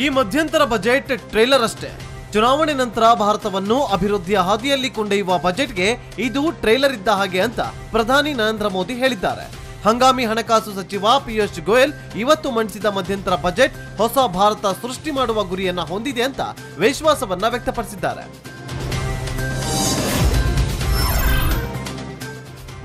ಈ ಮಧ್ಯಂತರ budget trailer ಅಷ್ಟೇ. ಚುನಾವಣೆ ನಂತರ ಭಾರತವನ್ನು ಅಭಿವೃದ್ಧಿಯ ಹಾದಿಯಲ್ಲಿ ಕೊಂಡೊಯ್ಯುವ ಬಜೆಟ್ಗೆ ಇದು ಟ್ರೇಲರ್ ಇದ್ದ ಹಾಗೆ ಅಂತ ಪ್ರಧಾನಿ ನರೇಂದ್ರ ಮೋದಿ ಹೇಳಿದ್ದಾರೆ. ಹಂಗಾಮಿ ಹಣಕಾಸು ಸಚಿವ ಪಿಯೂಷ್ ಗೋಯಲ್ ಇವತ್ತು ಮಂಡಿಸಿದ ಮಧ್ಯಂತರ ಬಜೆಟ್ ಹೊಸ ಭಾರತ ಸೃಷ್ಟಿ ಮಾಡುವ ಗುರಿಯನ್ನ ಹೊಂದಿದೆ ಅಂತ ವಿಶ್ವಾಸವನ್ನ ವ್ಯಕ್ತಪಡಿಸಿದ್ದಾರೆ.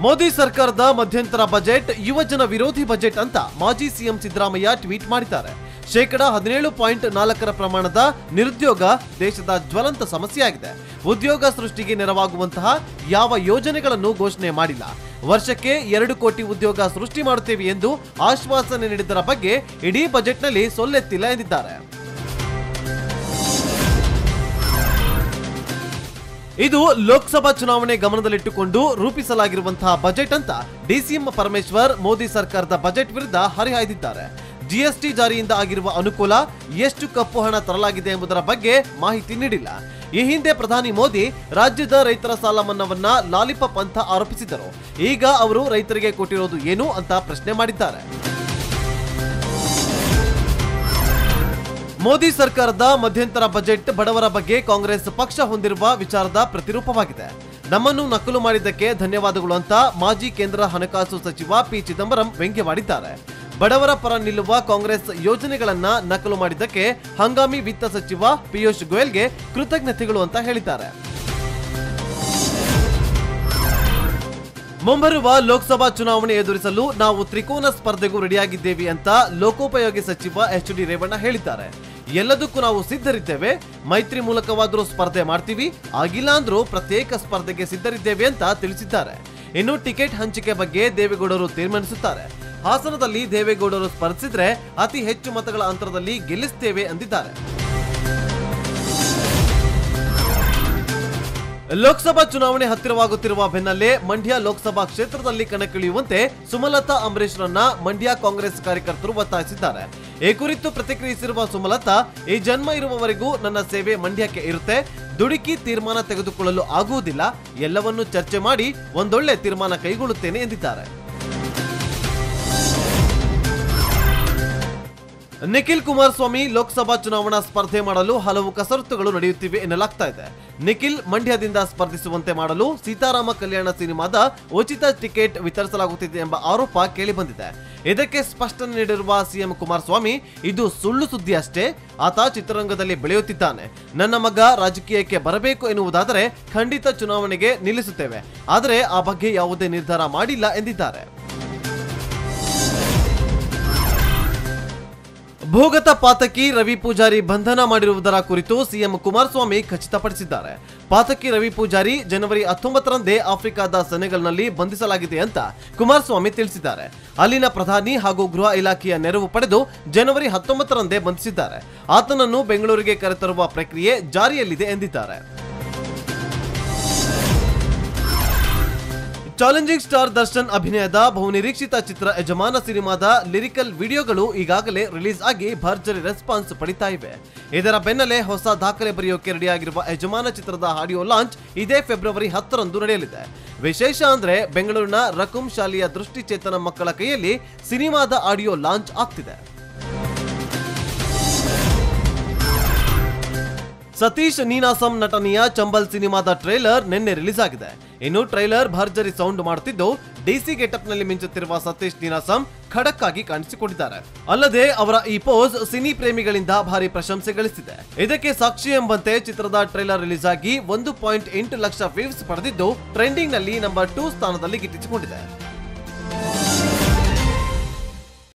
ಮೋದಿ ಸರ್ಕಾರದ ಮಧ್ಯಂತರ ಬಜೆಟ್ ಯುವಜನ ವಿರೋಧಿ ಬಜೆಟ್ ಅಂತ ಮಾಜಿ ಸಿಎಂ ಸಿದ್ದರಾಮಯ್ಯ ಟ್ವೀಟ್ ಮಾಡಿದ್ದಾರೆ. 17.4% ಪ್ರಮಾಣದ ನಿರುದ್ಯೋಗ ದೇಶದ ಜ್ವಲಂತ ಸಮಸ್ಯೆಯಾಗಿದೆ. ಉದ್ಯೋಗ ಸೃಷ್ಟಿಗೆ ನೆರವಾಗುವಂತಹ ಯಾವ ಯೋಜನೆಗಳನ್ನು ಘೋಷಣೆ ಮಾಡಿಲ್ಲ. ವರ್ಷಕ್ಕೆ 2 ಕೋಟಿ ಉದ್ಯೋಗ ಸೃಷ್ಟಿ ಮಾಡುತ್ತೇವೆ ಎಂದು ಆಶ್ವಾಸನೆ ನೀಡಿದ್ದರ ಬಗ್ಗೆ ಇಡೀ ಬಜೆಟ್ನಲ್ಲಿ ಸೊಲ್ಲೆತ್ತಿಲ್ಲ ಎಂದಿದ್ದಾರೆ. ಇದು ಲೋಕಸಭಾ ಚುನಾವಣೆ ಗಮನದಲ್ಲಿಟ್ಟುಕೊಂಡು ರೂಪಿಸಲಾಗಿರುವಂತಹ ಬಜೆಟ್ ಅಂತ ಡಿಸಿಎಂ ಪರಮೇಶ್ವರ್ ಮೋದಿ ಸರ್ಕಾರದ ಬಜೆಟ್ ವಿರುದ್ಧ ಹರಿಹಾಯ್ದಿದ್ದಾರೆ. ಜಿಎಸ್ಟಿ ಜಾರಿಯಿಂದ ಆಗಿರುವ ಅನುಕೂಲ, ಎಷ್ಟು ಕಪ್ಪು ಹಣ ತರಲಾಗಿದೆ ಎಂಬುದರ ಬಗ್ಗೆ ಮಾಹಿತಿ ನೀಡಿಲ್ಲ. ಈ ಹಿಂದೆ ಪ್ರಧಾನಿ ಮೋದಿ ರಾಜ್ಯದ ರೈತರ ಸಾಲ ಮನ್ನಾವನ್ನ ಲಾಲಿಪಾಪ್ ಅಂತ ಆರೋಪಿಸಿದ್ದರು. ಈಗ ಅವರು ರೈತರಿಗೆ ಕೊಟ್ಟಿರೋದು ಏನು ಅಂತ ಪ್ರಶ್ನೆ ಮಾಡಿದ್ದಾರೆ. ಮೋದಿ ಸರ್ಕಾರದ ಮಧ್ಯಂತರ ಬಜೆಟ್ ಬಡವರ ಬಗ್ಗೆ ಕಾಂಗ್ರೆಸ್ ಪಕ್ಷ ಹೊಂದಿರುವ ವಿಚಾರದ ಪ್ರತಿರೂಪವಾಗಿದೆ. ನಮ್ಮನ್ನು ನಕಲು ಮಾಡಿದ್ದಕ್ಕೆ ಧನ್ಯವಾದಗಳು ಅಂತ ಮಾಜಿ ಕೇಂದ್ರ ಹಣಕಾಸು ಸಚಿವ ಪಿ ಚಿದಂಬರಂ ವ್ಯಂಗ್ಯವಾಡಿದ್ದಾರೆ. ಬಡವರ ಪರ ನಿಲ್ಲುವ ಕಾಂಗ್ರೆಸ್ ಯೋಜನೆಗಳನ್ನ ನಕಲು ಮಾಡಿದ್ದಕ್ಕೆ ಹಂಗಾಮಿ ವಿತ್ತ ಸಚಿವ ಪಿಯೂಷ್ ಗೋಯಲ್ಗೆ ಕೃತಜ್ಞತೆಗಳು ಅಂತ ಹೇಳಿದ್ದಾರೆ. ಮುಂಬರುವ ಲೋಕಸಭಾ ಚುನಾವಣೆ ಎದುರಿಸಲು ನಾವು ತ್ರಿಕೋನ ಸ್ಪರ್ಧೆಗೂ ರೆಡಿಯಾಗಿದ್ದೇವೆ ಅಂತ ಲೋಕೋಪಯೋಗಿ ಸಚಿವ ಎಚ್ ಡಿ ರೇವಣ್ಣ ಹೇಳಿದ್ದಾರೆ. ಎಲ್ಲದಕ್ಕೂ ನಾವು ಸಿದ್ಧರಿದ್ದೇವೆ, ಮೈತ್ರಿ ಮೂಲಕವಾದರೂ ಸ್ಪರ್ಧೆ ಮಾಡ್ತೀವಿ, ಆಗಿಲ್ಲ ಅಂದ್ರೂ ಪ್ರತ್ಯೇಕ ಸ್ಪರ್ಧೆಗೆ ಸಿದ್ಧರಿದ್ದೇವೆ ಅಂತ ತಿಳಿಸಿದ್ದಾರೆ. ಇನ್ನು ಟಿಕೆಟ್ ಹಂಚಿಕೆ ಬಗ್ಗೆ ದೇವೇಗೌಡರು ತೀರ್ಮಾನಿಸುತ್ತಾರೆ. ಹಾಸನದಲ್ಲಿ ದೇವೇಗೌಡರು ಸ್ಪರ್ಧಿಸಿದ್ರೆ ಅತಿ ಹೆಚ್ಚು ಮತಗಳ ಅಂತರದಲ್ಲಿ ಗೆಲ್ಲಿಸುತ್ತೇವೆ ಎಂದಿದ್ದಾರೆ. ಲೋಕಸಭಾ ಚುನಾವಣೆ ಹತ್ತಿರವಾಗುತ್ತಿರುವ ಬೆನ್ನಲ್ಲೇ ಮಂಡ್ಯ ಲೋಕಸಭಾ ಕ್ಷೇತ್ರದಲ್ಲಿ ಕಣಕ್ಕಿಳಿಯುವಂತೆ ಸುಮಲತಾ ಅಂಬರೀಶ್ರನ್ನ ಮಂಡ್ಯ ಕಾಂಗ್ರೆಸ್ ಕಾರ್ಯಕರ್ತರು ಒತ್ತಾಯಿಸಿದ್ದಾರೆ. ಈ ಕುರಿತು ಪ್ರತಿಕ್ರಿಯಿಸಿರುವ ಸುಮಲತಾ, ಈ ಜನ್ಮ ಇರುವವರೆಗೂ ನನ್ನ ಸೇವೆ ಮಂಡ್ಯಕ್ಕೆ ಇರುತ್ತೆ, ದುಡುಕಿ ತೀರ್ಮಾನ ತೆಗೆದುಕೊಳ್ಳಲು ಆಗುವುದಿಲ್ಲ, ಎಲ್ಲವನ್ನೂ ಚರ್ಚೆ ಮಾಡಿ ಒಂದೊಳ್ಳೆ ತೀರ್ಮಾನ ಕೈಗೊಳ್ಳುತ್ತೇನೆ ಎಂದಿದ್ದಾರೆ. ನಿಖಿಲ್ ಕುಮಾರಸ್ವಾಮಿ ಲೋಕಸಭಾ ಚುನಾವಣಾ ಸ್ಪರ್ಧೆ ಮಾಡಲು ಹಲವು ಕಸರತ್ತುಗಳು ನಡೆಯುತ್ತಿವೆ ಎನ್ನಲಾಗ್ತಾ ಇದೆ. ನಿಖಿಲ್ ಮಂಡ್ಯದಿಂದ ಸ್ಪರ್ಧಿಸುವಂತೆ ಮಾಡಲು ಸೀತಾರಾಮ ಕಲ್ಯಾಣ ಸಿನಿಮಾದ ಉಚಿತ ಟಿಕೆಟ್ ವಿತರಿಸಲಾಗುತ್ತಿದೆ ಎಂಬ ಆರೋಪ ಕೇಳಿಬಂದಿದೆ. ಇದಕ್ಕೆ ಸ್ಪಷ್ಟನೆ ನೀಡಿರುವ ಸಿಎಂ ಕುಮಾರಸ್ವಾಮಿ, ಇದು ಸುಳ್ಳು ಸುದ್ದಿ ಅಷ್ಟೇ, ಆತ ಚಿತ್ರರಂಗದಲ್ಲಿ ಬೆಳೆಯುತ್ತಿದ್ದಾನೆ, ನನ್ನ ಮಗ ರಾಜಕೀಯಕ್ಕೆ ಬರಬೇಕು ಎನ್ನುವುದಾದರೆ ಖಂಡಿತ ಚುನಾವಣೆಗೆ ನಿಲ್ಲಿಸುತ್ತೇವೆ, ಆದರೆ ಆ ಬಗ್ಗೆ ಯಾವುದೇ ನಿರ್ಧಾರ ಮಾಡಿಲ್ಲ ಎಂದಿದ್ದಾರೆ. ಭೂಗತ ಪಾತಕಿ ರವಿ ಪೂಜಾರಿ ಬಂಧನ ಮಾಡಿರುವುದರ ಕುರಿತು ಸಿಎಂ ಕುಮಾರಸ್ವಾಮಿ ಖಚಿತಪಡಿಸಿದ್ದಾರೆ. ಪಾತಕಿ ರವಿ ಪೂಜಾರಿ ಜನವರಿ 19ರಂದೇ ಆಫ್ರಿಕಾದ ಸೆನೆಗಲ್ನಲ್ಲಿ ಬಂಧಿಸಲಾಗಿದೆ ಅಂತ ಕುಮಾರಸ್ವಾಮಿ ತಿಳಿಸಿದ್ದಾರೆ. ಅಲ್ಲಿನ ಪ್ರಧಾನಿ ಹಾಗೂ ಗೃಹ ಇಲಾಖೆಯ ನೆರವು ಪಡೆದು ಜನವರಿ 19ರಂದೇ ಬಂಧಿಸಿದ್ದಾರೆ. ಆತನನ್ನು ಬೆಂಗಳೂರಿಗೆ ಕರೆತರುವ ಪ್ರಕ್ರಿಯೆ ಜಾರಿಯಲ್ಲಿದೆ ಎಂದಿದ್ದಾರೆ. ಚಾಲೆಂಜಿಂಗ್ ಸ್ಟಾರ್ ದರ್ಶನ್ ಅಭಿನಯದ ಬಹುನಿರೀಕ್ಷಿತ ಚಿತ್ರ ಯಜಮಾನ ಸಿನಿಮಾದ ಲಿರಿಕಲ್ ವಿಡಿಯೋಗಳು ಈಗಾಗಲೇ ರಿಲೀಸ್ ಆಗಿ ಭರ್ಜರಿ ರೆಸ್ಪಾನ್ಸ್ ಪಡಿತಾ ಇವೆ. ಇದರ ಬೆನ್ನಲ್ಲೇ ಹೊಸ ದಾಖಲೆ ಬರೆಯೋಕೆ ರೆಡಿಯಾಗಿರುವ ಯಜಮಾನ ಚಿತ್ರದ ಆಡಿಯೋ ಲಾಂಚ್ ಇದೇ ಫೆಬ್ರವರಿ 10ರಂದು ನಡೆಯಲಿದೆ. ವಿಶೇಷ ಅಂದ್ರೆ ಬೆಂಗಳೂರಿನ ರಕುಂ ಶಾಲೆಯ ದೃಷ್ಟಿಚೇತನ ಮಕ್ಕಳ ಕೈಯಲ್ಲಿ ಸಿನಿಮಾದ ಆಡಿಯೋ ಲಾಂಚ್ ಆಗ್ತಿದೆ. ಸತೀಶ್ ನೀನಾಸಂ ನಟನೆಯ ಚಂಬಲ್ ಸಿನಿಮಾದ ಟ್ರೈಲರ್ ನಿನ್ನೆ ರಿಲೀಸ್ ಆಗಿದೆ. ಇನ್ನು ಟ್ರೈಲರ್ ಭರ್ಜರಿ ಸೌಂಡ್ ಮಾಡುತ್ತಿದ್ದು ಡಿಸಿ ಗೆಟಪ್ ನಲ್ಲಿ ಮಿಂಚುತ್ತಿರುವ ಸತೀಶ್ ನೀನಾಸಂ ಖಡಕ್ ಆಗಿ ಕಾಣಿಸಿಕೊಂಡಿದ್ದಾರೆ. ಅಲ್ಲದೆ ಅವರ ಈ ಪೋಸ್ ಸಿನಿ ಪ್ರೇಮಿಗಳಿಂದ ಭಾರಿ ಪ್ರಶಂಸೆ ಗಳಿಸಿದೆ. ಇದಕ್ಕೆ ಸಾಕ್ಷಿ ಎಂಬಂತೆ ಚಿತ್ರದ ಟ್ರೈಲರ್ ರಿಲೀಸ್ ಆಗಿ 1.8 ಲಕ್ಷ ವ್ಯೂಸ್ ಪಡೆದಿದ್ದು ಟ್ರೆಂಡಿಂಗ್ ನಲ್ಲಿ ನಂಬರ್ 2 ಸ್ಥಾನದಲ್ಲಿ ಗಿಟ್ಟಿಸಿಕೊಂಡಿದೆ.